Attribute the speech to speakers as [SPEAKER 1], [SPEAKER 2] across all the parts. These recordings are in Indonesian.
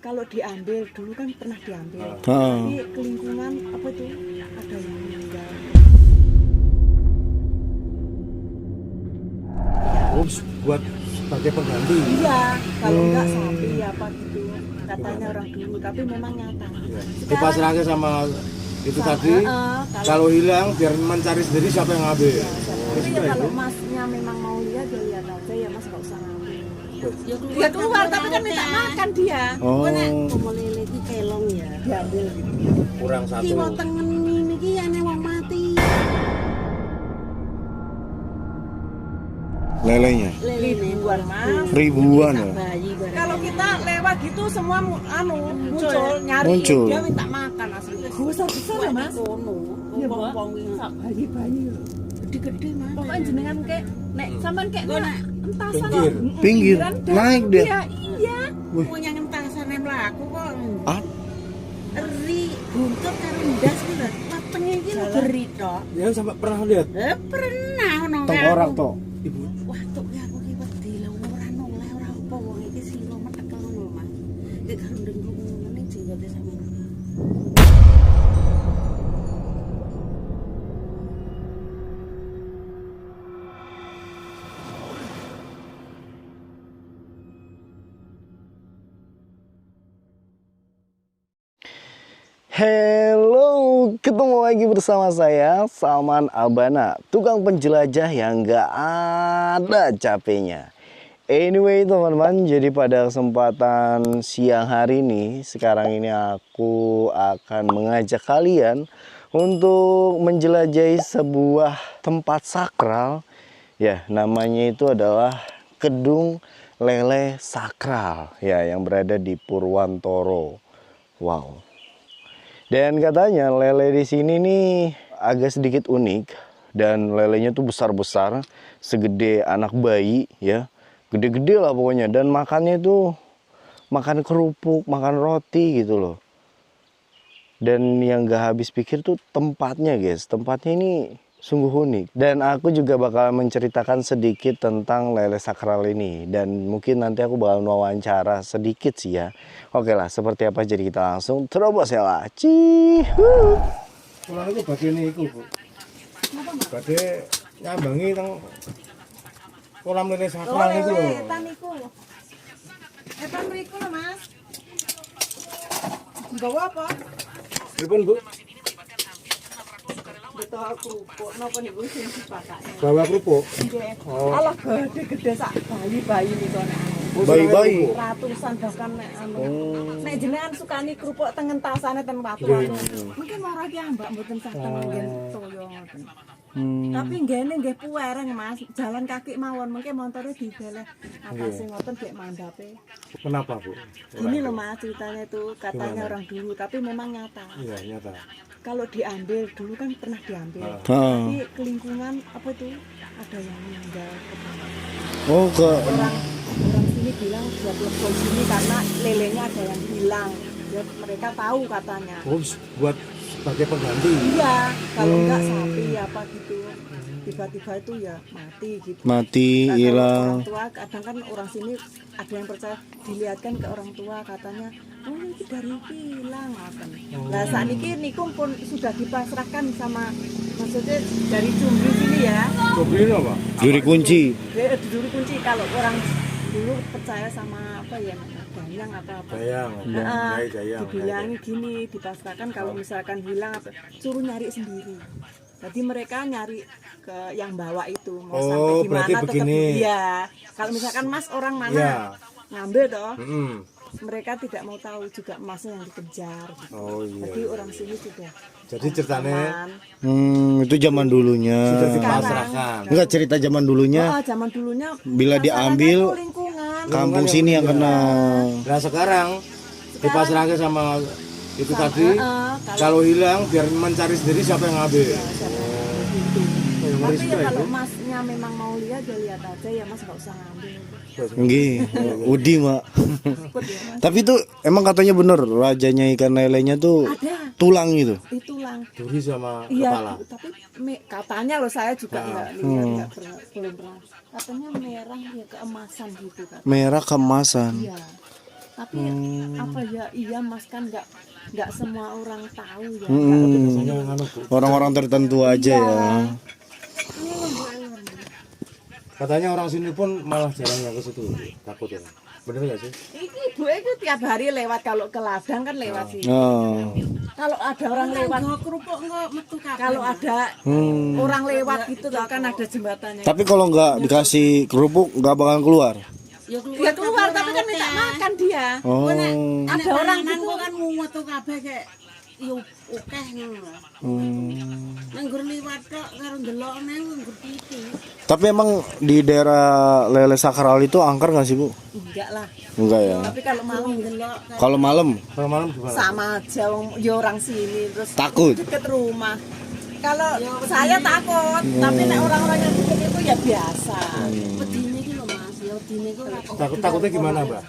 [SPEAKER 1] kalau diambil dulu kan pernah diambil, tapi ke lingkungan apa itu ada yang meninggal.
[SPEAKER 2] Buat sebagai pengganti.
[SPEAKER 1] Iya, kalau enggak sapi apa gitu katanya orang dulu, tapi memang nyata.
[SPEAKER 2] Dipasrahkan sama itu tadi. Kalau hilang biar mencari sendiri siapa yang ngambil.
[SPEAKER 1] Tapi ya kalau masnya memang mau lihat ya lihat aja ya mas, nggak usah ngambil. Dia keluar tapi kan minta makan dia.
[SPEAKER 3] Mau lele iki kelong ya.
[SPEAKER 1] Diambil gitu.
[SPEAKER 2] Kurang satu.
[SPEAKER 3] Kiwa tengen niki ane wong mati.
[SPEAKER 4] Lelenya
[SPEAKER 1] Ribuan mas.
[SPEAKER 4] ribuan ya.
[SPEAKER 3] Bayi barang.
[SPEAKER 1] Kalau kita lewat gitu semua muncul nyari,
[SPEAKER 4] Muncul.
[SPEAKER 1] dia minta makan asli. Besar ya mas.
[SPEAKER 3] Kono.
[SPEAKER 1] Iya, Mbak.
[SPEAKER 3] Wong
[SPEAKER 1] Bayi-bayi.
[SPEAKER 3] gede-gede Mas.
[SPEAKER 1] Pokoknya jenengan kek nek sampean kek entasan
[SPEAKER 2] Pinggir.
[SPEAKER 4] Pinggir, naik dia.
[SPEAKER 1] Iya.
[SPEAKER 3] Punya ngentasan mlaku kok.
[SPEAKER 4] Ah,
[SPEAKER 3] Eri buntut karo ndas ku lho. Wetenge iki lho beri tok.
[SPEAKER 2] Ya sampai pernah lihat.
[SPEAKER 3] Pernah ono.
[SPEAKER 4] tengkorak toh.
[SPEAKER 2] Ibu.
[SPEAKER 3] Wah, tok ya aku ki wedi lho ora noleh ora apa wong iki silo metek ngono lho Mas. Iki karo ndengku ngene jenggote sampeyan.
[SPEAKER 4] Hello, ketemu lagi bersama saya Salman Albana, tukang penjelajah yang gak ada capeknya. Anyway teman-teman, jadi pada kesempatan siang hari ini, sekarang ini aku akan mengajak kalian untuk menjelajahi sebuah tempat sakral. Ya, namanya itu adalah Kedung Lele Sakral, ya, yang berada di Purwantoro. Wow. Dan katanya lele di sini nih agak sedikit unik, dan lelenya tuh besar-besar, segede anak bayi ya, gede-gede lah pokoknya. Dan makannya itu makan kerupuk, makan roti gitu loh. Dan yang gak habis pikir tuh tempatnya guys, tempatnya ini sungguh unik. Dan aku juga bakal menceritakan sedikit tentang lele sakral ini, dan mungkin nanti aku bakal wawancara sedikit sih ya. Oke lah, seperti apa, jadi kita langsung terobos ya lah. Cihuuu.
[SPEAKER 2] Pulang itu bagian itu, Bu. Badhe nyambangi teng kolam lele sakral itu lho.
[SPEAKER 1] Etan iku. Etan mriku lho mas. Bawa apa?
[SPEAKER 2] Pripun, Bu?
[SPEAKER 1] Betul aku kok napa niku sing dipakake.
[SPEAKER 2] Bawa kerupuk.
[SPEAKER 1] Nggih. Alah gede-gede sak bayi-bayi niku nek anu.
[SPEAKER 4] Bayi-bayi.
[SPEAKER 1] Ratusan bahkan nek anu. Nek jenengan sukani kerupuk tengen tasane ten patuan. Mungkin ora ki ambak mboten saten nggih toyo ngoten. Tapi nggene nggih puwereng Mas, jalan kaki mawon mengke montore dibeleh atase ngoten gek mandape.
[SPEAKER 2] Kenapa, Bu?
[SPEAKER 1] Ini loh Mas ceritanya itu katanya orang dulu, tapi memang nyata.
[SPEAKER 2] Iya, nyata.
[SPEAKER 1] Kalau diambil dulu kan pernah diambil,
[SPEAKER 4] Ah.
[SPEAKER 1] tapi ke lingkungan apa itu ada yang meninggal.
[SPEAKER 4] Oh, ke
[SPEAKER 1] Orang sini bilang buat telepon sini karena lelenya ada yang hilang. Ya, mereka tahu katanya.
[SPEAKER 2] Oh, buat sebagai pengganti.
[SPEAKER 1] Iya, kalau enggak sapi apa gitu. Tiba-tiba itu ya mati gitu.
[SPEAKER 4] mati,
[SPEAKER 1] Nah, kalau
[SPEAKER 4] hilang.
[SPEAKER 1] orang tua kadang kan orang sini ada yang percaya, dilihatkan ke orang tua katanya, oh ini dari hilang akan. Nah saat ini niku pun sudah dipasrahkan sama, maksudnya dari Jumri sini ya.
[SPEAKER 2] Jumri apa?
[SPEAKER 4] Juri kunci.
[SPEAKER 1] Dulu kunci kalau orang dulu percaya sama apa ya, dayang apa-apa.
[SPEAKER 2] Dayang.
[SPEAKER 1] Nah,
[SPEAKER 2] Dayang.
[SPEAKER 1] dibilangin gini, dipasrahkan kalau misalkan hilang apa, suruh nyari sendiri. Jadi mereka nyari ke yang bawa itu mau sampai di
[SPEAKER 2] berarti
[SPEAKER 1] mana tetap
[SPEAKER 2] begini.
[SPEAKER 1] iya. Kalau misalkan Mas orang mana
[SPEAKER 2] Iya.
[SPEAKER 1] ngambil toh,
[SPEAKER 2] Mm-mm.
[SPEAKER 1] mereka tidak mau tahu juga Masnya yang dikejar. Gitu.
[SPEAKER 2] Oh iya.
[SPEAKER 1] Jadi orang sini sudah
[SPEAKER 2] Jadi ceritanya
[SPEAKER 1] aman.
[SPEAKER 4] Itu zaman dulunya.
[SPEAKER 2] sudah dipasrahkan.
[SPEAKER 4] Enggak, cerita zaman dulunya.
[SPEAKER 1] Oh, zaman dulunya
[SPEAKER 4] Bila diambil,
[SPEAKER 1] masalahnya itu lingkungan.
[SPEAKER 4] kampung sini yang kena.
[SPEAKER 2] Nah sekarang dipasrahkan sama itu tadi. Kalau hilang biar mencari sendiri siapa yang ngambil.
[SPEAKER 1] Tapi ya kalau Masnya memang mau lihat ya lihat aja ya Mas, nggak usah ngambil.
[SPEAKER 4] Nggih, Udi, Mak.
[SPEAKER 1] Takut ya Mas.
[SPEAKER 4] Tapi itu emang katanya bener, rajanya ikan lelenya tuh
[SPEAKER 1] Ada
[SPEAKER 4] tulang gitu.
[SPEAKER 1] itulang.
[SPEAKER 2] Duri sama
[SPEAKER 1] Iya,
[SPEAKER 2] kepala.
[SPEAKER 1] tapi katanya loh saya juga nggak lihat, nggak pernah, belum pernah. Katanya merah ya keemasan gitu kan.
[SPEAKER 4] Merah keemasan.
[SPEAKER 1] Iya. Tapi apa ya, iya Mas kan nggak semua orang tahu ya.
[SPEAKER 2] Biasanya nganu Bu.
[SPEAKER 4] Orang-orang tertentu aja ya.
[SPEAKER 2] Katanya orang sini pun malah jarang yang ke situ. Takut ya. Bener nggak sih?
[SPEAKER 1] Iki ibu itu tiap hari lewat, kalau ke ladang kan lewat sih.
[SPEAKER 4] Oh.
[SPEAKER 1] Kalau ada orang lewat,
[SPEAKER 3] Nggo kerupuk nggo metu kabeh.
[SPEAKER 1] kalau ada orang lewat gitu tuh kan ada jembatannya.
[SPEAKER 4] Tapi kalau nggak dikasih kerupuk nggak bakal keluar.
[SPEAKER 3] Ya
[SPEAKER 1] Dia keluar tapi kan minta makan dia.
[SPEAKER 4] Oh.
[SPEAKER 1] Ada orang
[SPEAKER 3] nang
[SPEAKER 1] gitu.
[SPEAKER 3] kok kan metu kabeh kayak yo akeh ngono. Nang nggur liwat tok karo ndelokne nggur titik.
[SPEAKER 4] Tapi emang di daerah Lele Sakral itu angker nggak sih Bu?
[SPEAKER 1] Enggak lah.
[SPEAKER 4] Enggak ya.
[SPEAKER 1] Tapi kalau malam
[SPEAKER 3] Ndelok
[SPEAKER 4] Kalau malam
[SPEAKER 2] Kalau malam gimana?
[SPEAKER 1] sama aja ya orang sini terus
[SPEAKER 4] takut.
[SPEAKER 1] deket rumah. Kalau saya takut, tapi nek orang-orang yang deket itu ya biasa.
[SPEAKER 3] wedine iki lho Mas, ya wedine ku ora kok.
[SPEAKER 2] Takutnya gimana Mbak?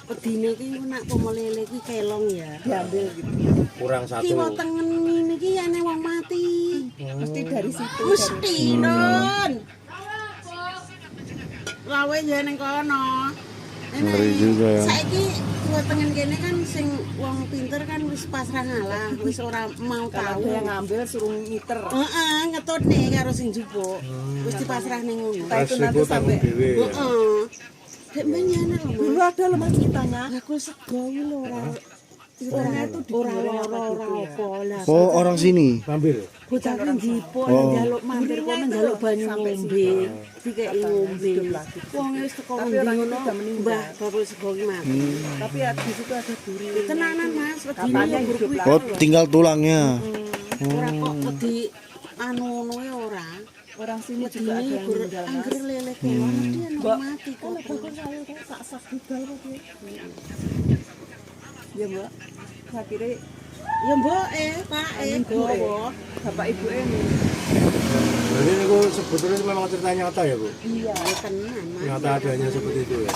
[SPEAKER 3] Wedine iki nek pomo lele kuwi kelong ya.
[SPEAKER 1] Diambil gitu.
[SPEAKER 2] Kurang satu.
[SPEAKER 3] Kiwa tengen ngene iki ana wong mati.
[SPEAKER 1] Mesti dari situ.
[SPEAKER 3] Mesti non. Lawe ya ning kono.
[SPEAKER 4] Ngeri juga ya.
[SPEAKER 3] Saiki kiwa tengen kene kan sing wong pinter kan wis pasrah ngalah, wis ora mau
[SPEAKER 1] Kalau
[SPEAKER 3] tahu.
[SPEAKER 1] ada yang ngambil suruh ngiter.
[SPEAKER 3] Heeh, ngetutne karo sing jupuk. Wis dipasrahne ngono.
[SPEAKER 1] Nah, itu nanti
[SPEAKER 2] Resiko tanggung
[SPEAKER 1] sampai
[SPEAKER 2] dewe ya.
[SPEAKER 3] Heeh. Dek menyana lho,
[SPEAKER 1] dulu
[SPEAKER 3] Mas.
[SPEAKER 1] ada loh Mas ceritanya.
[SPEAKER 3] Aku sego iki lho ora
[SPEAKER 1] Ceritanya itu di
[SPEAKER 3] ora
[SPEAKER 1] goreng apa
[SPEAKER 3] ora
[SPEAKER 1] gitu ya.
[SPEAKER 3] apa lah.
[SPEAKER 4] Oh orang sini.
[SPEAKER 2] Ngambil.
[SPEAKER 3] Bocah ki njipo
[SPEAKER 4] Oh.
[SPEAKER 3] njaluk mampir kono njaluk banyu ngombe. Dikeki ngombe. Wong wis teko
[SPEAKER 1] Tapi
[SPEAKER 3] ngendi
[SPEAKER 1] orang itu
[SPEAKER 3] ngono.
[SPEAKER 1] udah meninggal.
[SPEAKER 3] Mbah bakul sego ki mati.
[SPEAKER 1] Tapi ya di situ ada duri.
[SPEAKER 3] Tenanan Mas, wedine
[SPEAKER 1] Katanya
[SPEAKER 3] yo
[SPEAKER 1] hidup
[SPEAKER 3] kuwi.
[SPEAKER 1] lagi.
[SPEAKER 4] Oh tinggal tulangnya.
[SPEAKER 3] Ora kok wedi anu ngono ya ora.
[SPEAKER 1] Orang sini juga ada
[SPEAKER 3] Wedine
[SPEAKER 1] yang
[SPEAKER 3] gur
[SPEAKER 1] meninggal Mas.
[SPEAKER 3] anggere lele kelon dia
[SPEAKER 1] Mbak,
[SPEAKER 3] mati
[SPEAKER 1] kalau
[SPEAKER 3] kok.
[SPEAKER 1] bakul saya kan sak budal kok dia. Ya Mbak, saya kira
[SPEAKER 3] Ya mbok Pak gowo.
[SPEAKER 1] bapak ibu ini.
[SPEAKER 2] Jadi ini aku sebetulnya memang cerita nyata ya Bu.
[SPEAKER 3] Iya, tenan Mas.
[SPEAKER 2] Nyata adanya seperti itu ya.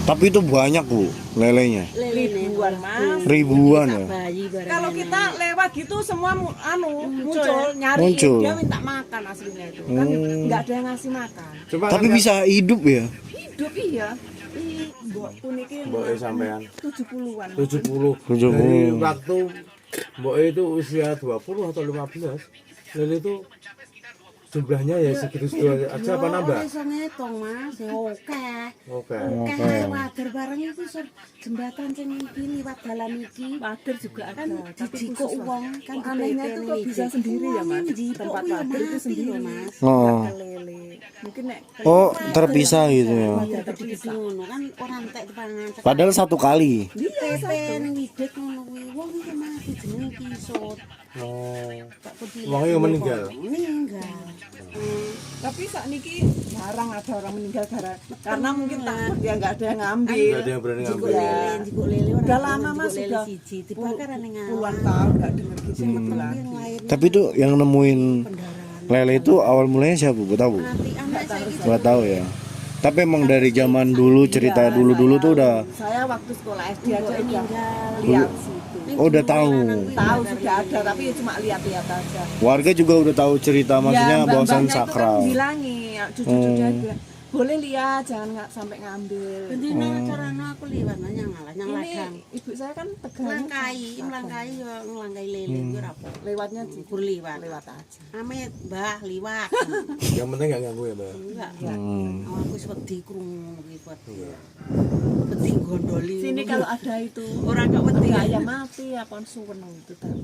[SPEAKER 4] Tapi itu banyak Bu lelenya.
[SPEAKER 1] Ribuan Mas.
[SPEAKER 4] Ribuan ya.
[SPEAKER 3] Bayi bareng.
[SPEAKER 1] Kalau kita lewat gitu semua muncul nyari
[SPEAKER 4] Muncul.
[SPEAKER 1] dia minta makan aslinya itu kan nggak ada yang ngasih makan.
[SPEAKER 2] Cuma
[SPEAKER 4] Tapi
[SPEAKER 2] kan
[SPEAKER 4] bisa hidup ya.
[SPEAKER 1] Hidup iya. Ih, mbok puniki
[SPEAKER 2] Mbok sampean
[SPEAKER 1] 70-an.
[SPEAKER 2] 70.
[SPEAKER 4] 70.
[SPEAKER 2] Dari waktu Mbok itu usia 20 atau 15. Lele itu jumlahnya ya segitu-segitu aja apa nambah?
[SPEAKER 3] Ora iso ngitung Mas, ya oke.
[SPEAKER 2] Oke.
[SPEAKER 3] Oke, wader bareng itu jembatan sing iki liwat dalan iki.
[SPEAKER 1] Wader juga ada.
[SPEAKER 3] Kan
[SPEAKER 1] Tapi
[SPEAKER 3] dijikuk
[SPEAKER 1] khusus,
[SPEAKER 3] wong
[SPEAKER 1] Mas.
[SPEAKER 3] kan
[SPEAKER 1] Anehnya itu kok bisa sendiri ya Mas. Tempat wader itu sendiri
[SPEAKER 3] Mas.
[SPEAKER 4] Oh.
[SPEAKER 1] Lele. Mungkin nek
[SPEAKER 4] Oh terpisah gitu ya.
[SPEAKER 1] wader
[SPEAKER 3] Gede
[SPEAKER 1] terpisah.
[SPEAKER 3] ngono kan ora entek dipangan.
[SPEAKER 4] Padahal satu kali.
[SPEAKER 3] PP ning widek ngono kuwi. Wong iki mati jenenge kisut.
[SPEAKER 2] Oh.
[SPEAKER 3] Tak peduli.
[SPEAKER 2] Wongnya meninggal.
[SPEAKER 3] Meninggal.
[SPEAKER 1] Tapi saat niki jarang ada orang meninggal karena mungkin takut ya nggak ada yang ngambil.
[SPEAKER 2] Nggak ada yang berani
[SPEAKER 3] Jikuk
[SPEAKER 2] ngambil.
[SPEAKER 3] lele, jikuk lele ora.
[SPEAKER 1] Udah lama Mas,
[SPEAKER 3] Jikuk lele
[SPEAKER 1] sudah
[SPEAKER 3] siji dibakar ning
[SPEAKER 1] puluhan tahun nggak dengar gitu lagi.
[SPEAKER 3] yang lain
[SPEAKER 4] Tapi itu yang nemuin
[SPEAKER 3] kendaraan.
[SPEAKER 4] lele itu awal mulanya siapa Bu tahu?
[SPEAKER 3] Nanti anak saiki
[SPEAKER 4] Gak tahu ya. Tapi emang dari zaman dulu cerita dulu-dulu tuh udah.
[SPEAKER 1] Saya waktu sekolah SD aja udah
[SPEAKER 3] meninggal.
[SPEAKER 1] lihat situ.
[SPEAKER 4] Oh udah tahu.
[SPEAKER 1] Tahu sudah ada tapi ya cuma lihat-lihat aja.
[SPEAKER 4] Warga juga udah tahu cerita maksudnya
[SPEAKER 1] mbak-mbaknya
[SPEAKER 4] bahwasan
[SPEAKER 1] itu kan
[SPEAKER 4] sakral.
[SPEAKER 1] bilangi, cucu-cucunya bilang, boleh lihat jangan nggak sampai ngambil.
[SPEAKER 3] Bendina carane aku liwat nyang ngalah nyang ladang.
[SPEAKER 1] Ini ibu saya kan tegal
[SPEAKER 3] Nglangkai yo nglangkai lele iki ora apa.
[SPEAKER 1] lewatnya
[SPEAKER 3] Gur liwat.
[SPEAKER 1] lewat aja.
[SPEAKER 3] Amit, Mbah, liwat.
[SPEAKER 2] Yang penting nggak ganggu ya Mbak.
[SPEAKER 3] Enggak.
[SPEAKER 4] Hmm.
[SPEAKER 3] Aku wis wedi krungu iki buat. Wedi gondoli.
[SPEAKER 1] Sini kalau ada itu
[SPEAKER 3] ora kok wedi
[SPEAKER 1] ada ayam mati apa suweneng itu tapi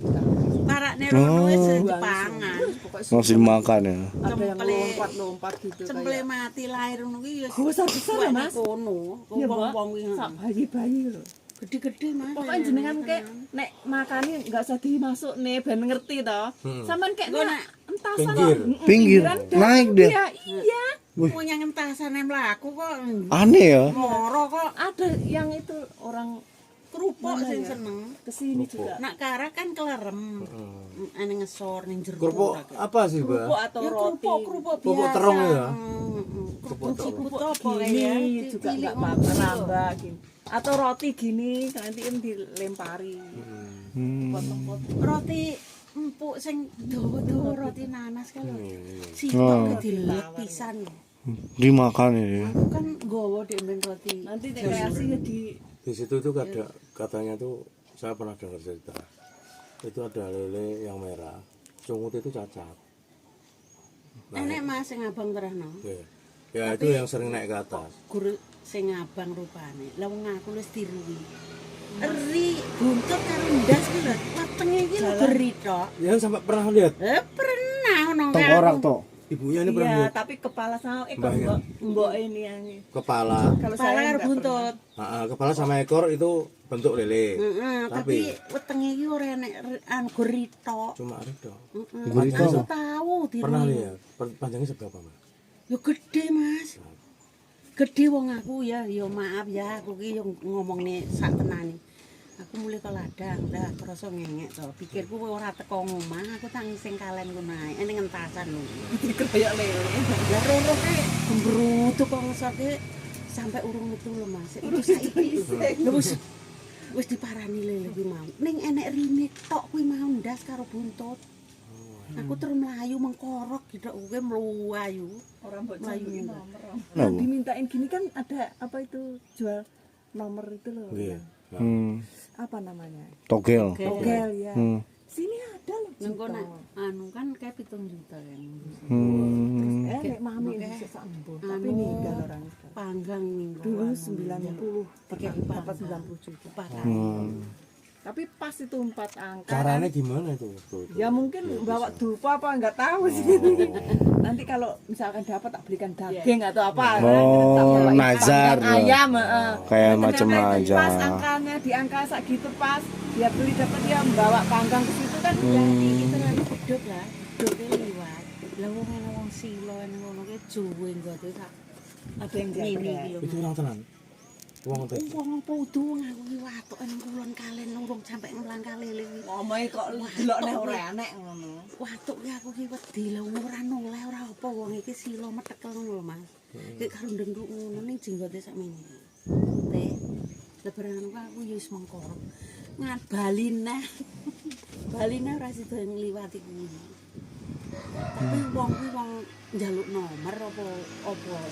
[SPEAKER 3] parakne rono wis dipangan.
[SPEAKER 1] pokoknya
[SPEAKER 4] Masih makan ya.
[SPEAKER 1] ada yang lompat-lompat gitu
[SPEAKER 3] Cemple mati lahir ngono kuwi ya.
[SPEAKER 1] besar ya Mas.
[SPEAKER 3] Kono.
[SPEAKER 1] Ya, Mbak.
[SPEAKER 3] Wong-wong kuwi.
[SPEAKER 1] Sak bayi-bayi lho.
[SPEAKER 3] Gede-gede Mas.
[SPEAKER 1] Pokoknya jenengan kayak nek makane nggak usah dimasuk nih ben ngerti toh. Sampean kayak nek entasan
[SPEAKER 2] Pinggir.
[SPEAKER 4] Pinggir. Naik deh.
[SPEAKER 1] Iya, iya.
[SPEAKER 3] Mau yang entasane mlaku kok
[SPEAKER 4] Aneh ya.
[SPEAKER 3] moro kok
[SPEAKER 1] Ada yang itu orang
[SPEAKER 3] kerupuk sing seneng.
[SPEAKER 1] kesini juga.
[SPEAKER 3] Nak kara kan kelerem. Ane ngesor ning jero.
[SPEAKER 2] Kerupuk apa sih Mbak?
[SPEAKER 1] Kerupuk atau
[SPEAKER 3] Ya
[SPEAKER 1] roti.
[SPEAKER 3] kerupuk
[SPEAKER 2] Kerupuk
[SPEAKER 3] biasa.
[SPEAKER 2] terong ya?
[SPEAKER 3] Kerupuk
[SPEAKER 1] Kerupuk
[SPEAKER 3] apa
[SPEAKER 1] gini
[SPEAKER 3] ya?
[SPEAKER 1] juga nggak apa-apa nambah gini. Atau roti gini nanti kan dilempari. Potong-potong.
[SPEAKER 3] Roti empuk sing dawa-dawa roti nanas kan lho.
[SPEAKER 2] Oh.
[SPEAKER 3] Sitok dilek pisan.
[SPEAKER 4] Dimakan ini.
[SPEAKER 3] Aku kan nggawa dek men roti.
[SPEAKER 1] Nanti kreasi ya di
[SPEAKER 2] Di situ tuh ada katanya tuh saya pernah dengar cerita. Itu ada lele yang merah, sungut itu cacat.
[SPEAKER 3] Enek Mas sing abang terahno.
[SPEAKER 2] Oke. Ya itu yang sering naik ke atas.
[SPEAKER 3] Guru sing abang rupane. Lah wong aku wis diruwi. Eri buntut karo ndas ki lho. Wetenge iki lho geri tok.
[SPEAKER 2] Ya sampai pernah lihat
[SPEAKER 3] Pernah ono
[SPEAKER 4] Tengkorak toh.
[SPEAKER 2] ibunya ini pernah
[SPEAKER 1] Iya,
[SPEAKER 2] lihat
[SPEAKER 1] tapi kepala sama ekor
[SPEAKER 2] Mbaknya.
[SPEAKER 1] mbok ini yang
[SPEAKER 2] kepala.
[SPEAKER 1] kalau
[SPEAKER 3] Kepala
[SPEAKER 1] saya
[SPEAKER 3] karo
[SPEAKER 1] enggak
[SPEAKER 3] buntut.
[SPEAKER 2] Kepala sama ekor itu bentuk lele.
[SPEAKER 3] Tapi wetenge iki ora enek anu geri tok.
[SPEAKER 2] Cuma itu.
[SPEAKER 4] Geri tok.
[SPEAKER 3] Aku tahu
[SPEAKER 2] Pernah
[SPEAKER 3] diruwi.
[SPEAKER 2] lihat. Panjangnya seberapa, Mas?
[SPEAKER 3] Yo gede Mas. Gede wong aku ya, yo maaf ya aku ki yo ngomongne sak tenane. Aku mulai ke ladang, dah terasa ngengek to. Pikirku ora teko ngomah, aku tak ngising kalen ku nae. Ini ngentasan lho.
[SPEAKER 1] dikeroyok lele.
[SPEAKER 3] Lah roro ke gembrutu kok ngesoke sampai urung metu lho Mas. Itu saiki. Lho wis diparani lele ki mau. Ning enek rine tok kuwi mau ndas karo buntut. Aku terus melayu mengkorok gitu, gue melayu.
[SPEAKER 1] Orang mbok
[SPEAKER 3] Melayu
[SPEAKER 1] jenengi
[SPEAKER 3] enggak.
[SPEAKER 1] nomor.
[SPEAKER 4] Kenapa?
[SPEAKER 1] Nah, dimintain gini kan ada apa itu jual nomor itu loh.
[SPEAKER 2] Iya.
[SPEAKER 1] Apa namanya?
[SPEAKER 4] Togel.
[SPEAKER 1] Togel ya.
[SPEAKER 4] Hmm.
[SPEAKER 1] Sini ada loh.
[SPEAKER 3] Nengko
[SPEAKER 1] juta.
[SPEAKER 3] nek anu kan kayak 7 juta kan.
[SPEAKER 4] Hmm.
[SPEAKER 1] Nek mami bisa sambo, tapi
[SPEAKER 3] Anu,
[SPEAKER 1] ninggal orang itu.
[SPEAKER 3] Panggang nih.
[SPEAKER 1] Dulu 90
[SPEAKER 3] Tiga
[SPEAKER 1] dapat 90 juta. Tapi pas itu 4 angka.
[SPEAKER 2] Caranya gimana itu waktu itu?
[SPEAKER 1] Ya mungkin bawa dupa apa enggak tahu sih. Nanti kalau misalkan dapat tak belikan daging atau apa.
[SPEAKER 4] Oh,
[SPEAKER 1] Tak bawain
[SPEAKER 4] nazar.
[SPEAKER 1] panggang ayam, heeh.
[SPEAKER 4] Kayak
[SPEAKER 1] Nah,
[SPEAKER 4] macam
[SPEAKER 1] ternyata itu
[SPEAKER 4] aja.
[SPEAKER 1] Pas angkanya di angka sak gitu pas dia beli dapat dia membawa panggang ke situ kan
[SPEAKER 3] Ya iki terus beduk lah. Beduk liwat. Lah wong ana wong silo ana ngono ki juwe ngote tak.
[SPEAKER 1] ada yang
[SPEAKER 3] Ini
[SPEAKER 1] jaga.
[SPEAKER 3] iki lho.
[SPEAKER 2] Itu orang tenan. Uang itu.
[SPEAKER 3] Wong apa udu ngaku ki watuk ana kulon kalen urung sampe nglang kalele ki.
[SPEAKER 1] Ngomongnya kok delokne ora enek ngono.
[SPEAKER 3] Watuk ki aku ki wedi lho ora noleh ora apa wong iki silo metekel ngono lho Mas. Nek karo ndengkuk ngono ning jenggote sakmene. Putih. Lebaran aku ya wis mengkorok. Ngat baline. Baline ora sida ngliwati kuwi. Tapi wong kuwi wong njaluk nomor apa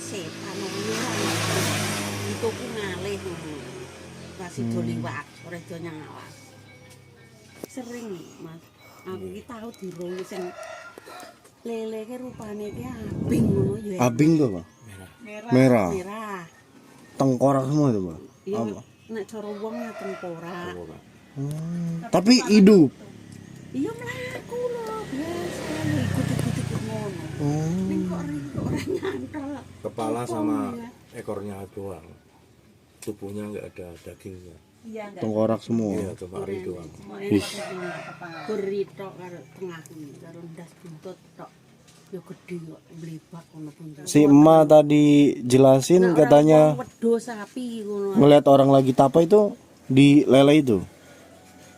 [SPEAKER 3] setan ngono ora. Itu ku ngalih ngono. Ora sida liwat, ora sida nyawat. Sering Mas. Aku iki tau diroyo sing lele ke rupane ki abing ngono ya.
[SPEAKER 4] Abing tuh, Pak.
[SPEAKER 2] Merah.
[SPEAKER 4] Merah.
[SPEAKER 3] Merah.
[SPEAKER 4] Tengkorak semua itu, Pak.
[SPEAKER 3] Ya
[SPEAKER 4] Apa?
[SPEAKER 3] nek cara wong ya tengkorak.
[SPEAKER 4] Tapi hidup.
[SPEAKER 3] Iya mlaku lho, biasa ikut-ikut ngono. Ning kok ora nyantol.
[SPEAKER 2] Kepala
[SPEAKER 3] Apa
[SPEAKER 2] sama
[SPEAKER 3] ya?
[SPEAKER 2] ekornya doang. Tubuhnya nggak ada dagingnya.
[SPEAKER 1] Iya enggak.
[SPEAKER 4] Tengkorak semua.
[SPEAKER 2] Iya, cuma ari doang.
[SPEAKER 3] Geri tok karo tengah kuwi, karo ndas buntut tok. Ya gede kok mlebak ngono buntut.
[SPEAKER 4] Si emak tadi jelasin katanya
[SPEAKER 3] wedhus sapi ngono.
[SPEAKER 4] ngelihat orang lagi tapa itu di lele itu.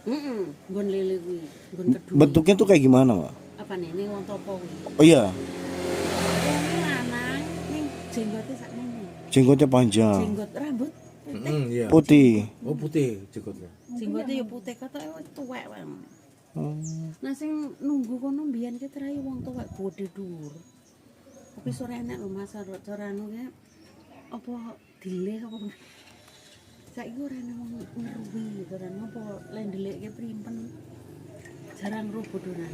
[SPEAKER 3] Nggon lele kuwi, nggon kedua.
[SPEAKER 4] Bentuknya tuh kayak gimana, Pak?
[SPEAKER 3] Apa nih ning wong topo kuwi?
[SPEAKER 4] Oh iya,
[SPEAKER 3] Ini lanang ning jenggote sakmene.
[SPEAKER 4] jenggotnya panjang,
[SPEAKER 3] Jenggot rambut
[SPEAKER 2] Iya.
[SPEAKER 4] putih.
[SPEAKER 2] Oh putih jenggotnya.
[SPEAKER 3] jenggote ya putih katoke wis tuwek wae. Nah sing nunggu kono mbiyen ki terahe wong tuwek bodhe dhuwur. Tapi sore enek lho Mas cara anu ki apa dileh apa saiki ora enek wong ngeruwi kan apa lendelekke primpen jarang ro bodonan.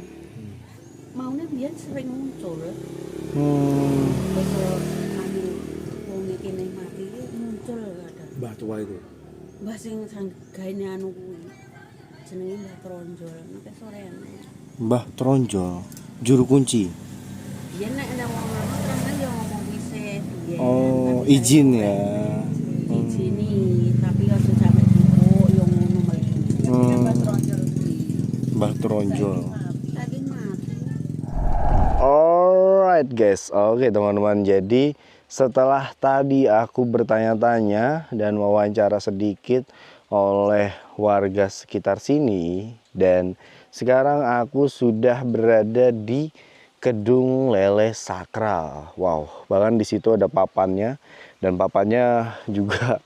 [SPEAKER 3] Maune mbiyen sering muncul. Terus anu wong iki nek mati ki muncul kadang.
[SPEAKER 2] Mbah tua itu.
[SPEAKER 3] Mbah sing gaene anu kuwi. Jenenge Mbah Tronjol, nek sore enek.
[SPEAKER 4] Mbah Tronjol, juru kunci.
[SPEAKER 3] Biyen nek ana wong ngono terus ya ngomong wisit. biyen.
[SPEAKER 4] Oh,
[SPEAKER 3] Tapi
[SPEAKER 4] izin ya.
[SPEAKER 3] Izini, tapi aja sampe dipuk yo ngono mrene.
[SPEAKER 4] Mbah Tronjol.
[SPEAKER 3] Saiki mati.
[SPEAKER 4] Alright guys, oke teman-teman. Jadi setelah tadi aku bertanya-tanya dan wawancara sedikit oleh warga sekitar sini, dan sekarang aku sudah berada di Kedung Lele Sakral. Wow, bahkan di situ ada papannya, dan papannya juga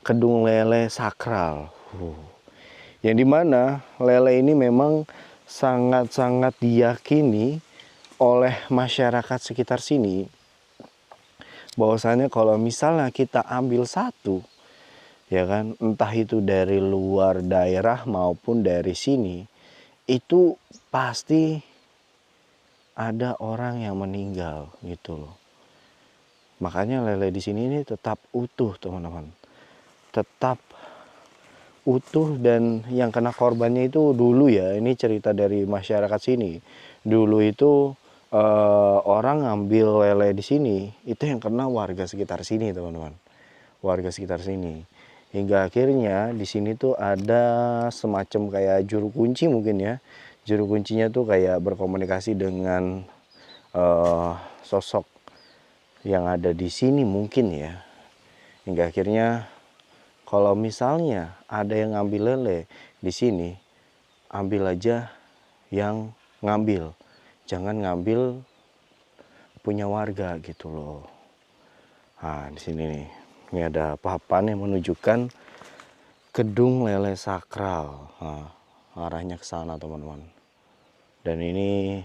[SPEAKER 4] Kedung Lele Sakral. Yang dimana lele ini memang sangat-sangat diyakini oleh masyarakat sekitar sini, bahwasanya kalau misalnya kita ambil satu, ya kan, entah itu dari luar daerah maupun dari sini, itu pasti ada orang yang meninggal gitu loh. Makanya lele di sini ini tetap utuh teman-teman, tetap utuh. Dan yang kena korbannya itu dulu ya, ini cerita dari masyarakat sini, dulu itu orang ngambil lele di sini, itu yang kena warga sekitar sini teman-teman, warga sekitar sini. Hingga akhirnya di sini tuh ada semacam kayak juru kunci mungkin ya. Juru kuncinya tuh kayak berkomunikasi dengan sosok yang ada di sini mungkin ya. Hingga akhirnya kalau misalnya ada yang ngambil lele di sini, ambil aja yang ngambil, jangan ngambil punya warga gitu loh. Nah di sini nih, ini ada papan yang menunjukkan gedung lele sakral. Nah, arahnya ke sana teman-teman. Dan ini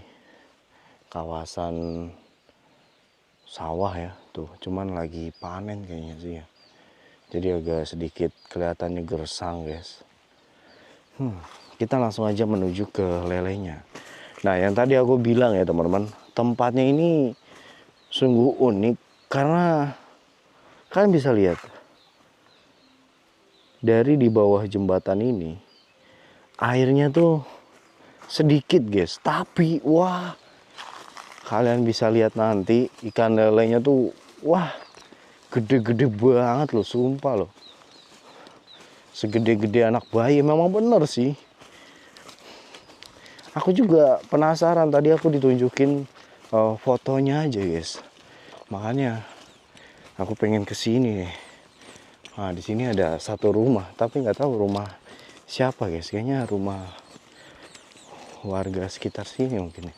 [SPEAKER 4] kawasan sawah ya, tuh cuman lagi panen kayaknya sih ya. Jadi agak sedikit kelihatannya gersang guys. Kita langsung aja menuju ke lelenya. Nah yang tadi aku bilang ya teman-teman, tempatnya ini sungguh unik karena kalian bisa lihat dari di bawah jembatan ini airnya tuh sedikit guys, tapi wah kalian bisa lihat nanti ikan lelenya tuh wah gede-gede banget loh, sumpah loh, segede-gede anak bayi. Memang bener sih, aku juga penasaran, tadi aku ditunjukin fotonya aja guys, makanya aku pengen kesini nih. Nah di sini ada satu rumah, tapi nggak tahu rumah siapa guys, kayaknya rumah warga sekitar sini mungkin.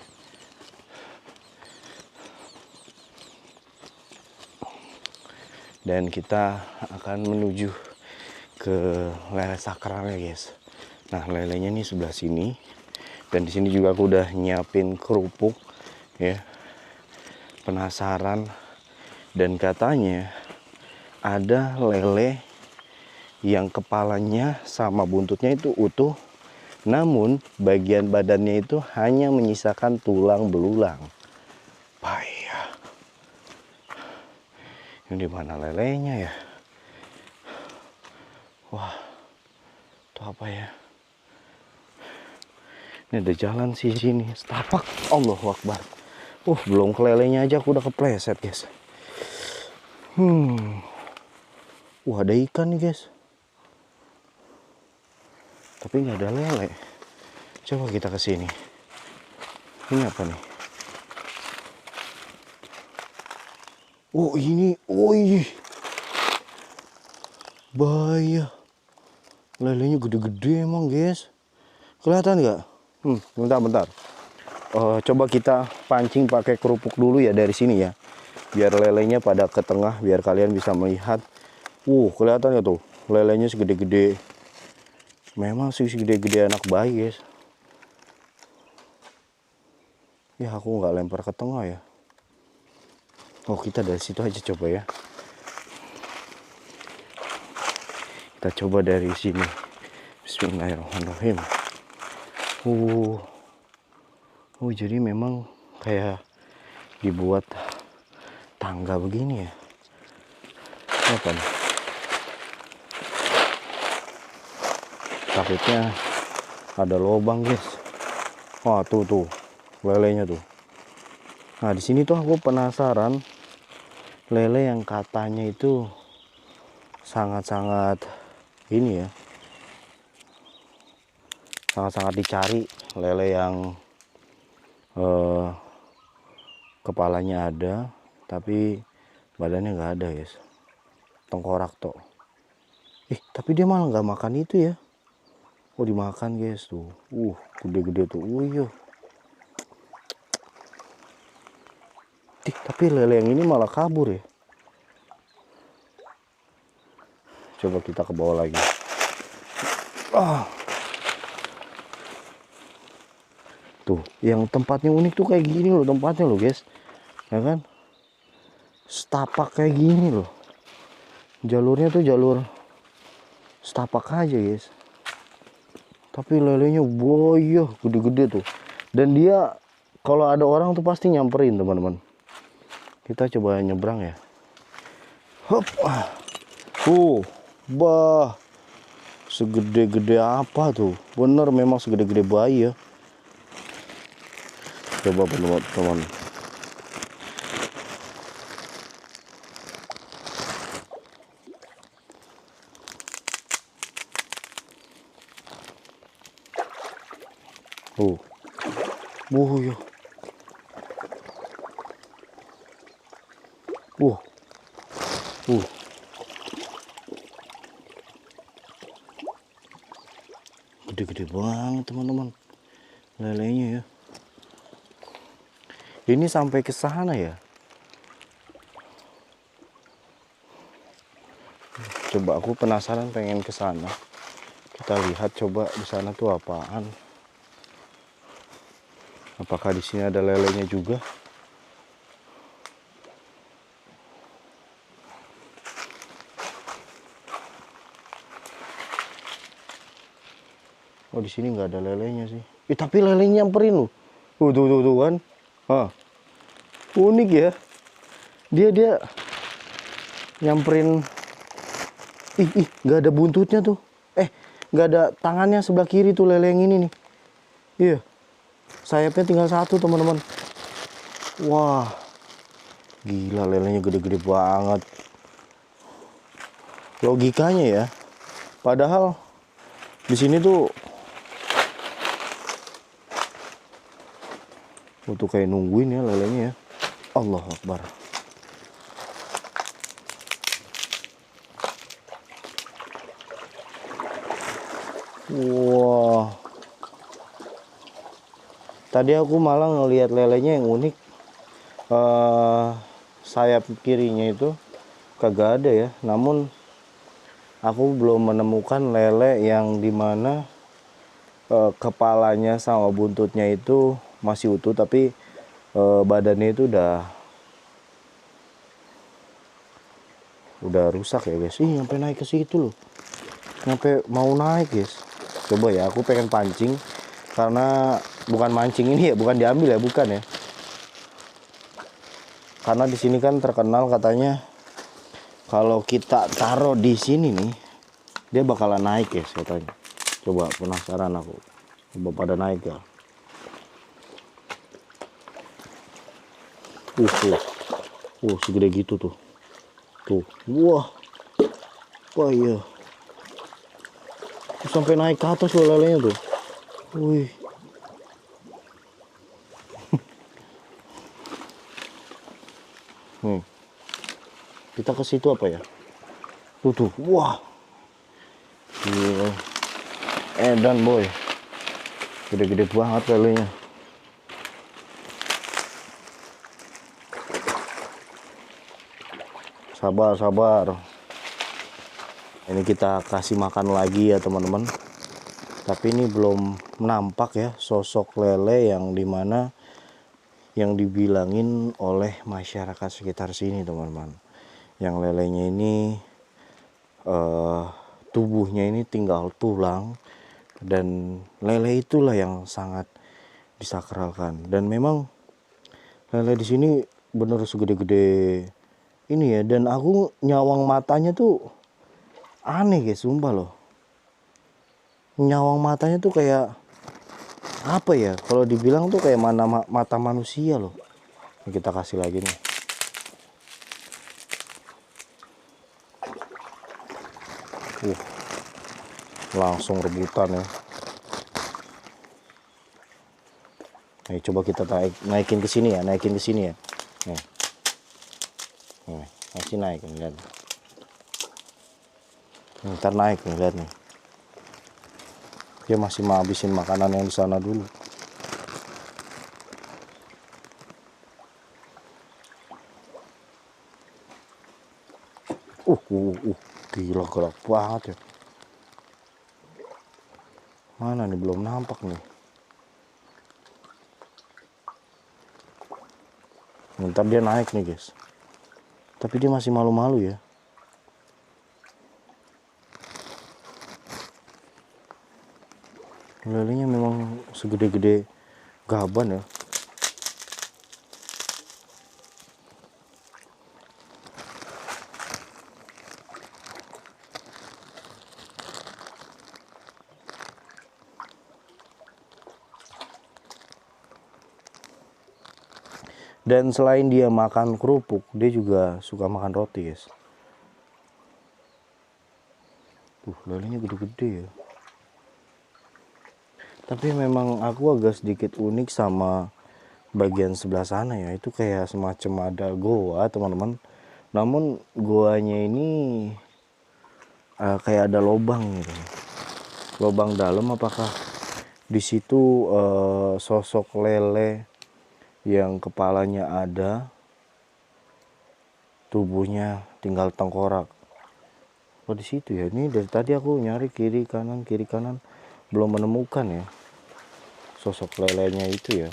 [SPEAKER 4] Dan kita akan menuju ke lele sakralnya guys. Nah lelenya nih sebelah sini, dan di sini juga aku udah nyiapin kerupuk ya. Penasaran, dan katanya ada lele yang kepalanya sama buntutnya itu utuh, namun bagian badannya itu hanya menyisakan tulang belulang. Payah. Ini di mana lelenya ya? Wah, itu apa ya? Ini ada jalan sih sini, setapak. Allahu Akbar. Belum ke lelenya aja aku udah kepleset guys. Ada ikan nih guys, tapi nggak ada lele. Coba kita ke sini. Ini apa nih? Ini, bahaya. Lelenya gede-gede emang guys. Kelihatan nggak? Bentar. Coba kita pancing pakai kerupuk dulu ya dari sini ya. Biar lelenya pada ke tengah, biar kalian bisa melihat. Kelihatan ya tuh, lelenya segede-gede. Memang sih segede-gede anak bayi guys. Ya aku nggak lempar ke tengah ya. Kita dari situ aja coba ya. Kita coba dari sini. Bismillahirrahmanirrahim. Jadi memang kayak dibuat tangga begini ya. Apa nih? Takutnya ada lubang guys. Tuh lelenya tuh. Nah di sini tuh aku penasaran, lele yang katanya itu sangat-sangat ini ya, sangat-sangat dicari, lele yang kepalanya ada tapi badannya nggak ada guys, tengkorak toh. Tapi dia malah nggak makan itu ya. Dimakan guys tuh. Gede-gede tuh. Iya. Tapi lele yang ini malah kabur ya. Coba kita ke bawah lagi. Tuh, yang tempatnya unik tuh kayak gini loh tempatnya loh guys. Ya kan? Setapak kayak gini loh. Jalurnya tuh jalur setapak aja guys. Tapi lelenya boyo gede-gede tuh. Dan dia kalau ada orang tuh pasti nyamperin teman-teman. Kita coba nyebrang ya. Hop. Bah. Segede-gede apa tuh? Bener memang segede-gede bayi ya. Coba teman-teman. Ya. Gede-gede banget teman-teman lelenya ya. Ini sampai ke sana ya. Coba aku penasaran pengen ke sana. Kita lihat coba di sana tuh apaan. Apakah di sini ada lelenya juga? Oh, di sini nggak ada lelenya sih. Tapi lelenya nyamperin loh. Tuh kan. Unik ya. Dia nyamperin. Nggak ada buntutnya tuh. Nggak ada tangannya sebelah kiri tuh lele yang ini nih. Iya. Sayapnya tinggal satu teman-teman. Wah, gila lelenya gede-gede banget. Logikanya ya. Padahal di sini tuh untuk kayak nungguin ya lelenya ya. Allahu Akbar. Wah. Tadi aku malah ngelihat lelenya yang unik. Sayap kirinya itu kagak ada ya. Namun aku belum menemukan lele yang dimana kepalanya sama buntutnya itu masih utuh, tapi badannya itu udah rusak ya guys. Sampai naik ke situ loh. Sampai mau naik guys. Coba ya, aku pengen pancing karena bukan mancing ini ya, bukan diambil ya, bukan ya. Karena di sini kan terkenal katanya kalau kita taruh di sini nih, dia bakalan naik guys katanya. Coba penasaran aku. Coba pada naik ya. Segede gitu tuh. Tuh. Wah. Wah iya. Sampai naik ke atas loh lelenya tuh. Wih. Kita ke situ apa ya? Tuh. Wah. Gila. Edan boy. Gede-gede banget lelenya. Sabar. Ini kita kasih makan lagi ya teman-teman. Tapi ini belum nampak ya sosok lele yang dimana yang dibilangin oleh masyarakat sekitar sini teman-teman. Yang lelenya ini tubuhnya ini tinggal tulang, dan lele itulah yang sangat disakralkan. Dan memang lele di sini bener segede-gede ini ya. Dan aku nyawang matanya tuh aneh guys, sumpah loh. Nyawang matanya tuh kayak apa ya, kalau dibilang tuh kayak mata manusia loh. Ini kita kasih lagi nih. Langsung rebutan ya. Nih coba kita naikin ke sini ya, ya. Nih. Masih naik nih, lihat. Ntar naik nih, lihat nih. Dia masih mau habisin makanan yang di sana dulu. Gila gerak banget ya. Mana nih, belum nampak nih. Ntar dia naik nih guys. Tapi dia masih malu-malu ya. Lelenya memang segede-gede gaban ya. Dan selain dia makan kerupuk, dia juga suka makan roti, guys. Tuh, lelenya gede-gede ya. Tapi memang aku agak sedikit unik sama bagian sebelah sana ya. Itu kayak semacam ada goa, teman-teman. Namun goanya ini kayak ada lubang gitu. Lubang dalam, apakah di situ sosok lele yang kepalanya ada, tubuhnya tinggal tengkorak. Oh, di situ ya. Ini dari tadi aku nyari kiri kanan belum menemukan ya sosok lelenya itu ya.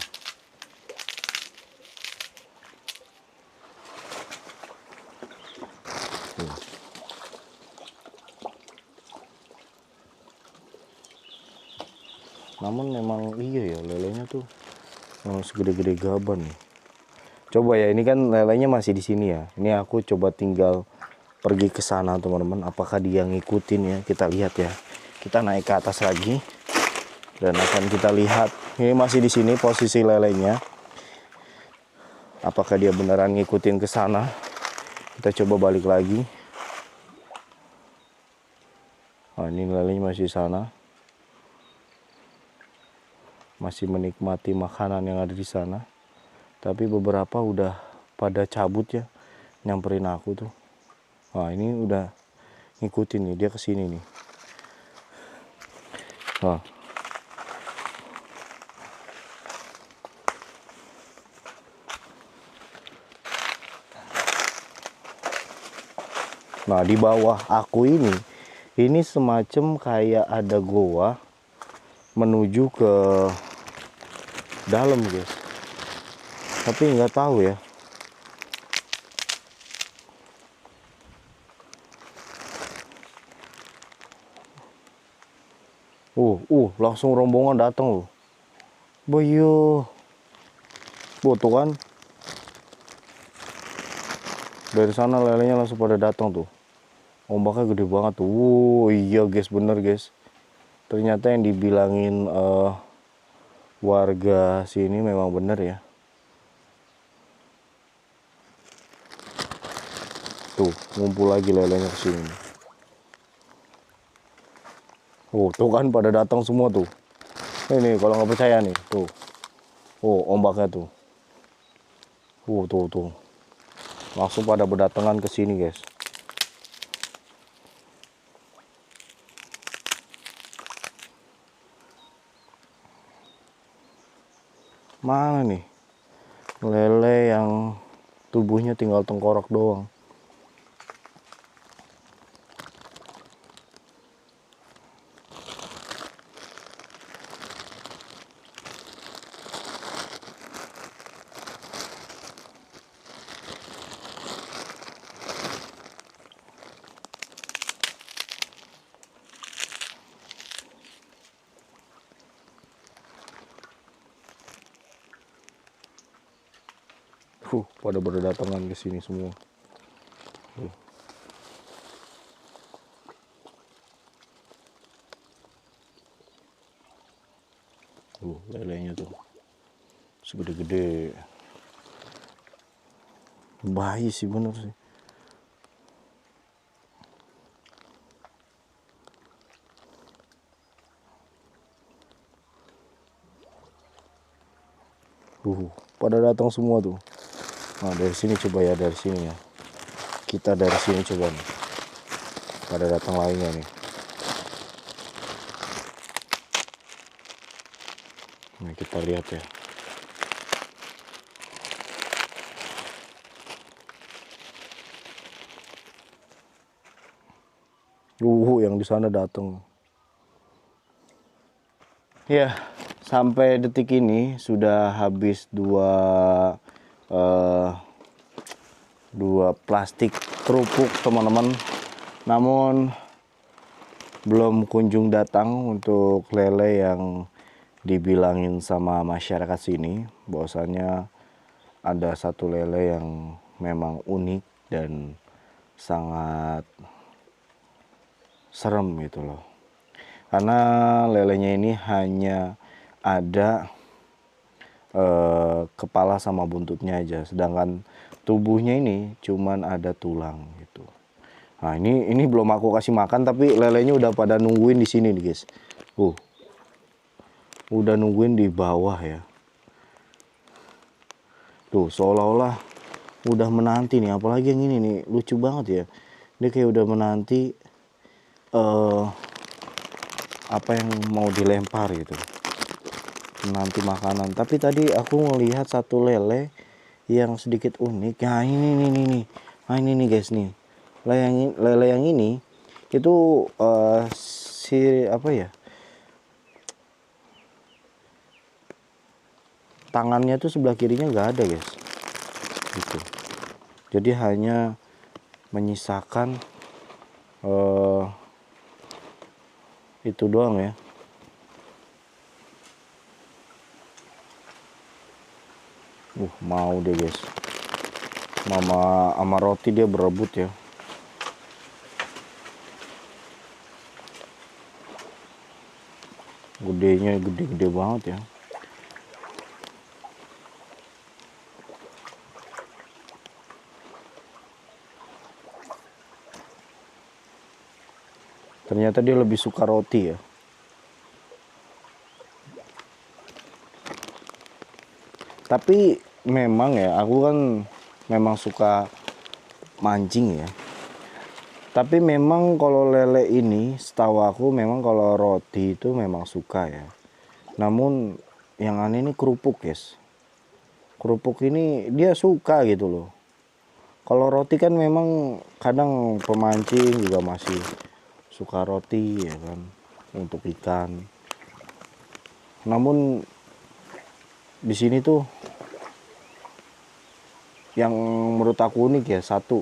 [SPEAKER 4] Namun memang iya ya, lelenya tuh segede-gede gaban nih. Coba ya, ini kan lelenya masih di sini ya. Ini aku coba tinggal pergi ke sana, teman-teman. Apakah dia ngikutin ya? Kita lihat ya. Kita naik ke atas lagi dan akan kita lihat. Ini masih di sini posisi lelenya. Apakah dia beneran ngikutin ke sana? Kita coba balik lagi. Nah, ini lelenya masih di sana. Masih menikmati makanan yang ada di sana. Tapi beberapa udah pada cabut ya, nyamperin aku tuh. Nah, ini udah ngikutin nih, dia kesini nih. Nah, di bawah aku ini semacam kayak ada goa menuju ke dalam, guys. Tapi nggak tahu ya. Langsung rombongan datang loh. Boyo. Tuh kan. Dari sana lelenya langsung pada datang tuh. Ombaknya gede banget tuh. Iya guys, bener guys. Ternyata yang dibilangin warga sini memang bener ya. Tuh, ngumpul lagi lelenya ke sini. Tuh kan pada datang semua tuh. Ini kalau nggak percaya nih, tuh. Ombaknya tuh. Tuh. Langsung pada berdatangan ke sini, guys. Mana nih lele yang tubuhnya tinggal tengkorak doang? Pada berdatangan ke sini semua. Lelenya tuh segede-gede. Bayi sih, bener sih. Pada datang semua tuh. Nah, dari sini coba ya, dari sini ya. Kita dari sini coba nih. Pada datang lainnya nih. Nah, kita lihat ya. Yang di sana datang. Ya, sampai detik ini sudah habis dua plastik kerupuk, teman-teman. Namun belum kunjung datang untuk lele yang dibilangin sama masyarakat sini, bahwasannya ada satu lele yang memang unik dan sangat serem gitu loh. Karena lelenya ini hanya ada kepala sama buntutnya aja, sedangkan tubuhnya ini cuman ada tulang gitu. Nah, ini belum aku kasih makan, tapi lelenya udah pada nungguin di sini nih, guys. Udah nungguin di bawah ya. Tuh, seolah-olah udah menanti nih, apalagi yang ini nih, lucu banget ya. Dia kayak udah menanti apa yang mau dilempar gitu, menanti makanan. Tapi tadi aku melihat satu lele yang sedikit unik. Nah, ini nih. Nah, ini nih guys nih. Lele yang ini itu apa ya? Tangannya tuh sebelah kirinya nggak ada, guys. Gitu. Jadi hanya menyisakan itu doang ya. Mau deh guys, mama sama roti dia berebut ya. Gedenya gede-gede banget ya. Ternyata dia lebih suka roti ya. Tapi memang ya, aku kan memang suka mancing ya. Tapi memang kalau lele ini, setahu aku memang kalau roti itu memang suka ya. Namun yang aneh ini kerupuk, guys. Kerupuk ini dia suka gitu loh. Kalau roti kan memang kadang pemancing juga masih suka roti ya kan, untuk ikan. Namun di sini tuh yang menurut aku unik ya, satu,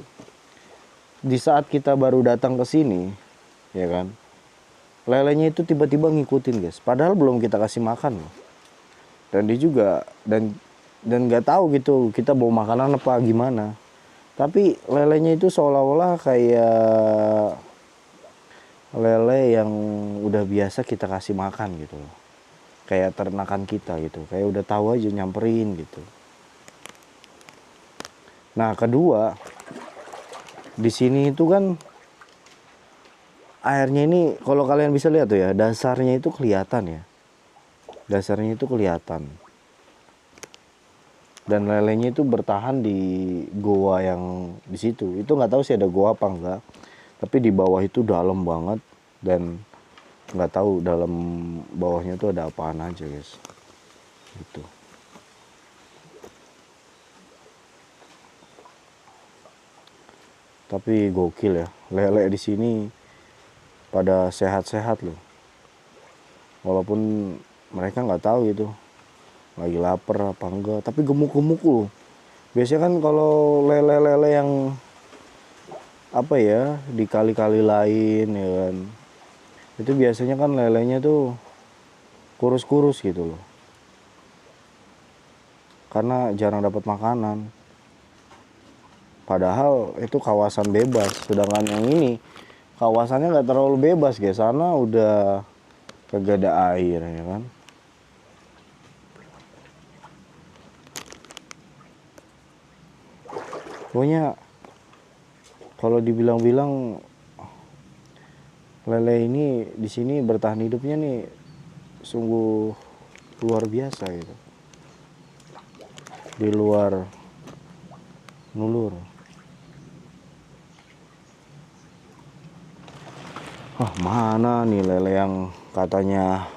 [SPEAKER 4] di saat kita baru datang ke sini ya kan, lelenya itu tiba-tiba ngikutin guys, padahal belum kita kasih makan loh. Dan dia juga dan nggak tahu gitu kita bawa makanan apa gimana, tapi lelenya itu seolah-olah kayak lele yang udah biasa kita kasih makan gitu loh. Kayak ternakan kita gitu, kayak udah tahu aja nyamperin gitu. Nah, kedua, di sini itu kan airnya ini kalau kalian bisa lihat tuh ya, dasarnya itu kelihatan ya. Dasarnya itu kelihatan. Dan lelenya itu bertahan di goa yang di situ. Itu nggak tahu sih ada goa apa enggak. Tapi di bawah itu dalam banget dan nggak tahu dalam bawahnya itu ada apaan aja guys. Gitu. Tapi gokil ya, lele di sini pada sehat-sehat loh. Walaupun mereka nggak tahu gitu lagi lapar apa enggak, tapi gemuk-gemuk loh. Biasanya kan kalau lele-lele yang apa ya, di kali-kali lain ya kan, itu biasanya kan lelenya tuh kurus-kurus gitu loh, karena jarang dapat makanan. Padahal itu kawasan bebas, sedangkan yang ini kawasannya nggak terlalu bebas guys, sana udah kagak ada air ya kan. Pokoknya kalau dibilang-bilang lele ini di sini bertahan hidupnya nih sungguh luar biasa gitu. Di luar nulur. Mana nih lele yang katanya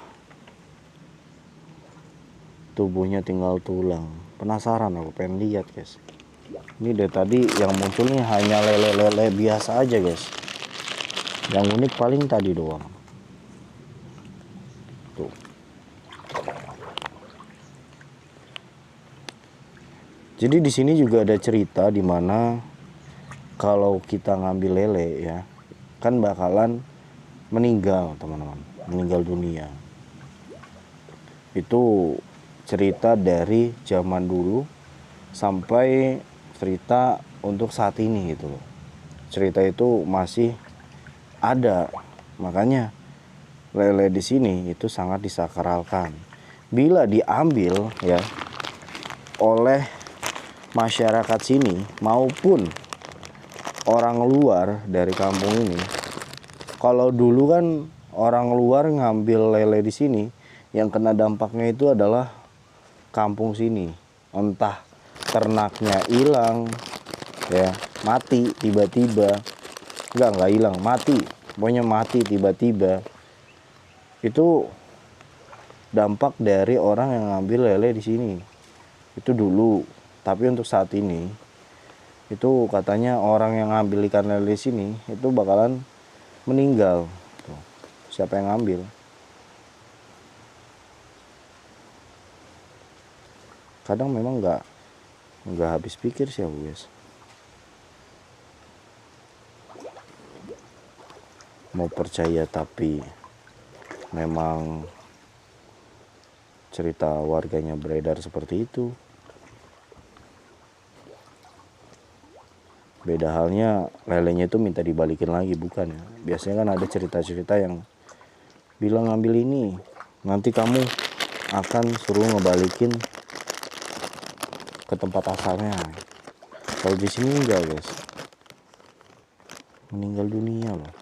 [SPEAKER 4] tubuhnya tinggal tulang. Penasaran aku, pengen lihat guys. Ini dari tadi yang muncul nih hanya lele-lele biasa aja guys. Yang unik paling tadi doang. Tuh. Jadi di sini juga ada cerita di mana kalau kita ngambil lele ya, kan bakalan meninggal, teman-teman, meninggal dunia. Itu cerita dari zaman dulu sampai cerita untuk saat ini gitu loh. Cerita itu masih ada, makanya lele di sini itu sangat disakralkan. Bila diambil ya oleh masyarakat sini maupun orang luar dari kampung ini. Kalau dulu kan orang luar ngambil lele di sini, yang kena dampaknya itu adalah kampung sini. Entah ternaknya hilang, ya mati tiba-tiba, nggak hilang, mati, pokoknya mati tiba-tiba. Itu dampak dari orang yang ngambil lele di sini. Itu dulu, tapi untuk saat ini itu katanya orang yang ngambil ikan lele di sini itu bakalan meninggal. Tuh, siapa yang ngambil? Kadang memang nggak habis pikir sih aku, guys. Mau percaya tapi memang cerita warganya beredar seperti itu. Beda halnya lelenya itu minta dibalikin lagi, bukan ya. Biasanya kan ada cerita-cerita yang bilang ngambil ini, nanti kamu akan suruh ngebalikin ke tempat asalnya. Kalau di sini enggak, guys. Meninggal dunia loh.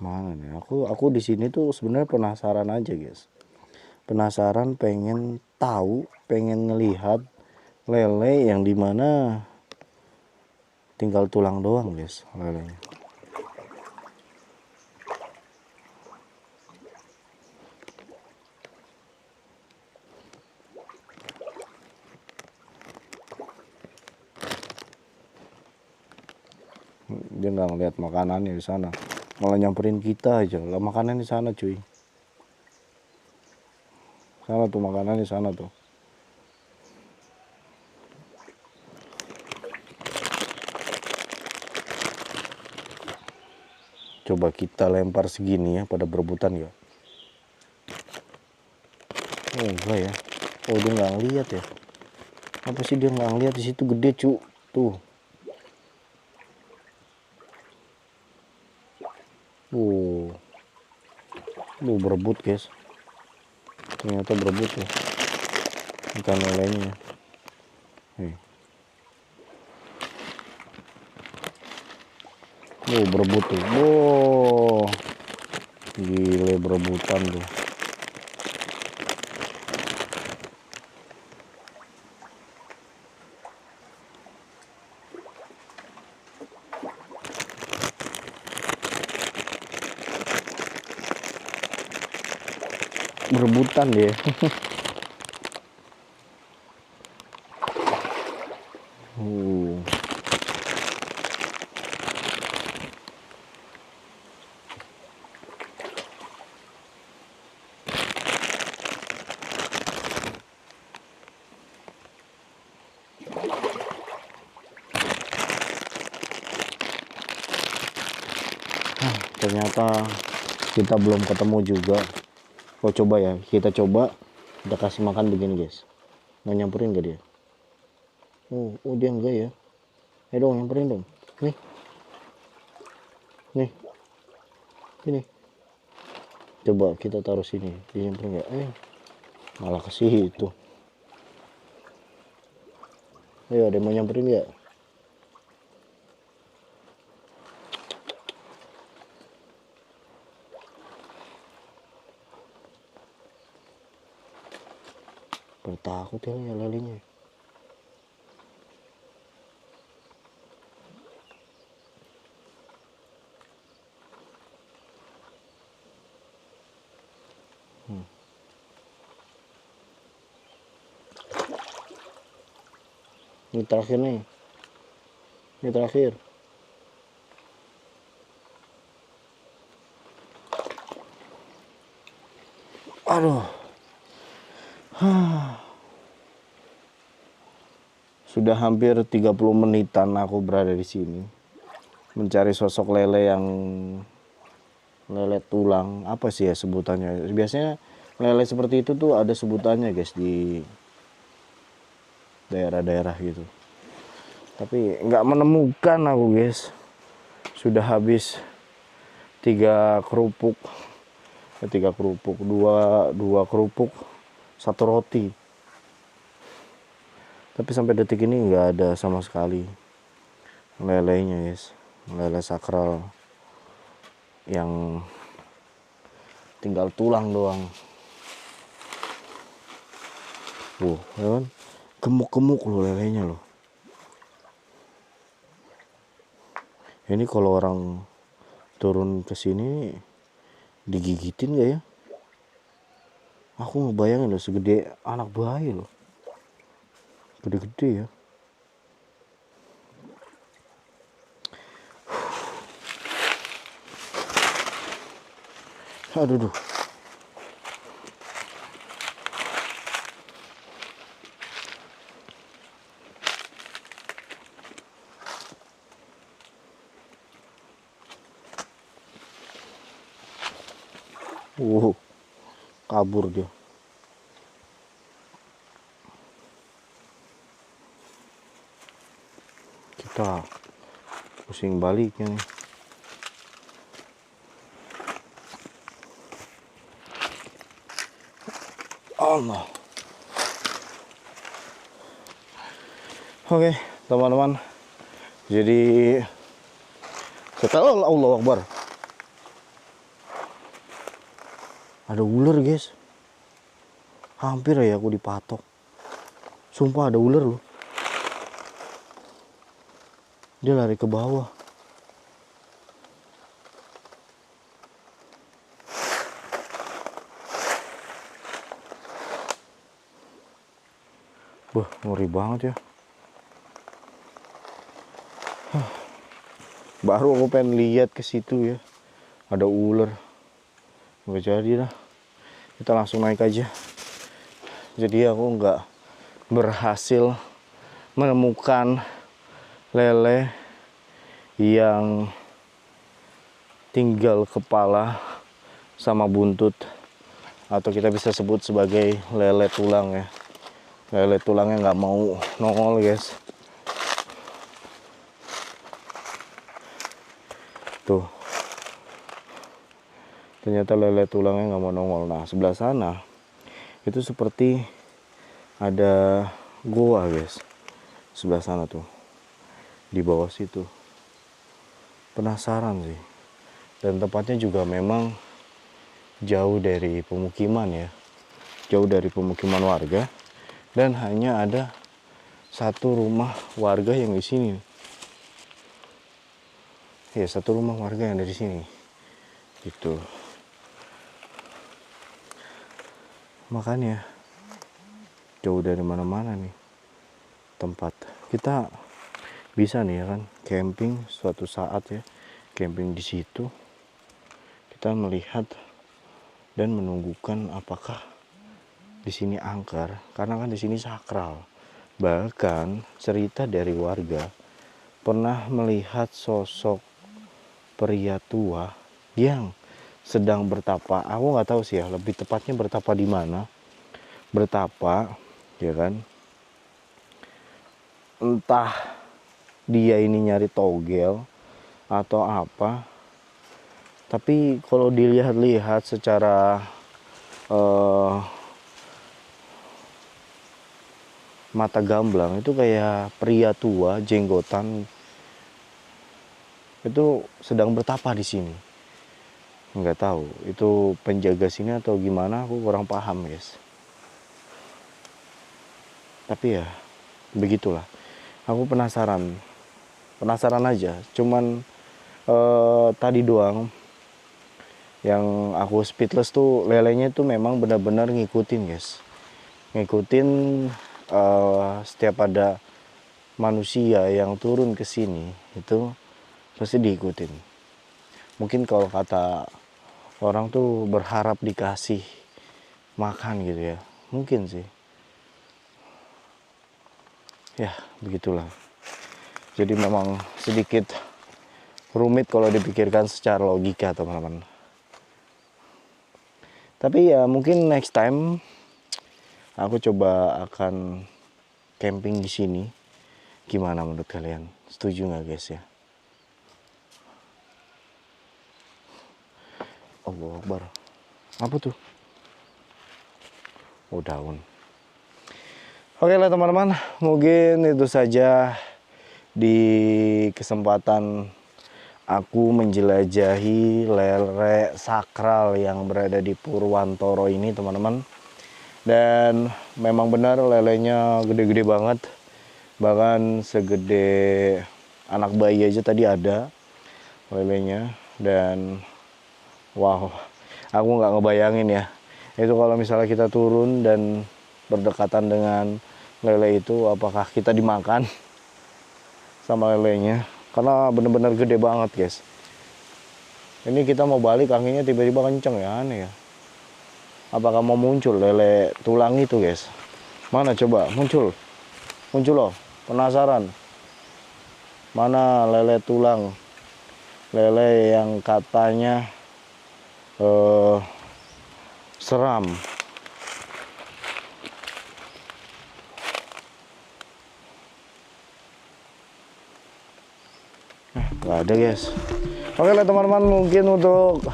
[SPEAKER 4] Mana nih? Aku di sini tuh sebenarnya penasaran aja, guys. Penasaran, pengen tahu, pengen ngelihat lele yang dimana tinggal tulang doang, guys, lelenya. Dia nggak ngeliat makanannya di sana, malah nyamperin kita aja. Lah makanan di sana, cuy. Sana tuh makanan di sana tuh. Coba kita lempar segini ya, pada berebutan ya. Oh enggak ya. Oh dia nggak ngeliat ya. Apa sih dia nggak ngeliat? Di situ gede, cu. Tuh. Berebut, guys. Ternyata berebut ya. Ikan lelenya. Nih. Berebut tuh. Gile berebutan tuh. Berebutan dia. Ternyata kita belum ketemu juga. Oh coba ya, kita kasih makan begini, guys. Mau nyamperin gak dia? Oh dia enggak ya. Ayo dong, nyamperin dong. Nih ini coba kita taruh sini, dia nyamperin nggak? Malah ke situ. Ayo, ada yang mau nyamperin nggak? Takut ya lelenya. Ini terakhir nih. Ini terakhir. Aduh. Sudah hampir 30 menitan aku berada di sini mencari sosok lele yang lele tulang. Apa sih ya sebutannya? Biasanya lele seperti itu tuh ada sebutannya guys di daerah-daerah gitu. Tapi nggak menemukan aku guys. Sudah habis 3 kerupuk, 2 kerupuk, 1 roti. Tapi sampai detik ini nggak ada sama sekali lelenya guys, lele sakral yang tinggal tulang doang. Ya kan? Gemuk-gemuk loh lelenya loh. Ini kalau orang turun ke sini digigitin gak ya? Aku ngebayangin loh segede anak bayi loh. Gede-gede ya. Aduh. Kabur dia. Kita pusing baliknya nih. Allah. Oke, teman-teman. Jadi setelah Allahu Akbar. Ada ular, guys. Hampir ya aku dipatok. Sumpah ada ular loh. Dia lari ke bawah. Wah, ngeri banget ya. Baru aku pengen lihat ke situ ya. Ada ular. Nggak jadi lah. Kita langsung naik aja. Jadi aku nggak berhasil menemukan lele yang tinggal kepala sama buntut, atau kita bisa sebut sebagai lele tulang ya. Lele tulangnya nggak mau nongol guys. Tuh, ternyata lele tulangnya nggak mau nongol. Nah, sebelah sana itu seperti ada goa guys. Sebelah sana tuh, di bawah situ. Penasaran sih. Dan tempatnya juga memang jauh dari pemukiman ya, jauh dari pemukiman warga, dan hanya ada 1 rumah warga yang di sini. Ya, 1 rumah warga yang ada di sini. Gitu. Makanya jauh dari mana-mana nih tempat. Kita bisa nih ya kan camping suatu saat ya, camping di situ. Kita melihat dan menunggukan apakah di sini angker, karena kan di sini sakral. Bahkan cerita dari warga pernah melihat sosok pria tua yang sedang bertapa. Aku nggak tahu sih ya, lebih tepatnya bertapa di mana. Bertapa, ya kan? Entah dia ini nyari togel atau apa. Tapi kalau dilihat-lihat secara mata gamblang itu kayak pria tua jenggotan itu sedang bertapa di sini. Nggak tahu itu penjaga sini atau gimana, aku kurang paham guys. Tapi ya begitulah, aku penasaran aja. Cuman tadi doang yang aku speechless tuh, lelenya tuh memang benar-benar ngikutin guys, ngikutin setiap ada manusia yang turun ke sini itu pasti diikutin. Mungkin kalau kata orang tuh berharap dikasih makan gitu ya. Mungkin sih. Ya, begitulah. Jadi memang sedikit rumit kalau dipikirkan secara logika, teman-teman. Tapi ya mungkin next time aku coba akan camping di sini. Gimana menurut kalian? Setuju nggak guys ya? Allahu Akbar. Apa tuh? Oh, daun. Oke lah teman-teman, mungkin itu saja di kesempatan aku menjelajahi lele sakral yang berada di Purwantoro ini, teman-teman. Dan memang benar lelenya gede-gede banget. Bahkan segede anak bayi aja tadi ada lelenya. Dan wow, aku nggak ngebayangin ya. Itu kalau misalnya kita turun dan berdekatan dengan lele itu, apakah kita dimakan sama lelenya? Karena bener-bener gede banget guys. Ini kita mau balik anginnya tiba-tiba kenceng ya, aneh ya. Apakah mau muncul lele tulang itu guys? Mana coba muncul? Muncul loh, penasaran. Mana lele tulang? Lele yang katanya seram. Nggak ada guys. Oke lah teman-teman, mungkin untuk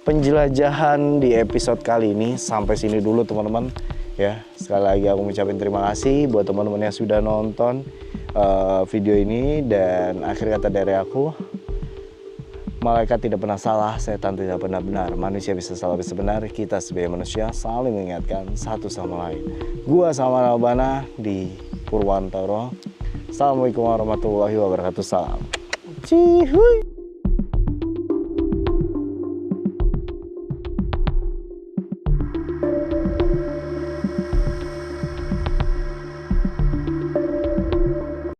[SPEAKER 4] penjelajahan di episode kali ini sampai sini dulu teman-teman ya. Sekali lagi aku mengucapkan terima kasih buat teman-teman yang sudah nonton video ini. Dan akhir kata dari aku, malaikat tidak pernah salah, setan tidak pernah benar. Manusia bisa salah bisa benar. Kita sebagai manusia saling mengingatkan satu sama lain. Gua Salman Albana di Purwantoro. Assalamualaikum warahmatullahi wabarakatuh. Salam. Cihuy.